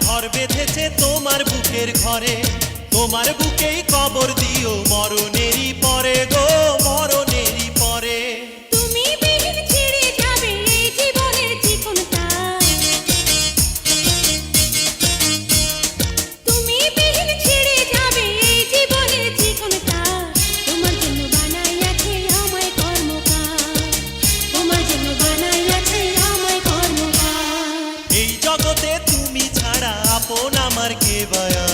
ঘর বেঁধেছে তোমার বুকের ঘরে, তোমার বুকেই কবর দিও মরণেরই পরে গো, মরণেরই পরে। তুমি বিহীন ছিঁড়ে যাবে এই জীবনের চিকনটা, তুমি বিহীন ছিঁড়ে যাবে এই জীবনের চিকনটা। তোমার জন্য বানাইয়াছে আমায় কর্মকার, তোমার জন্য বানাইয়াছে আমায় কর্মকার। এই জগতে তুমি ছাড়া আপন আমার কে বায়া।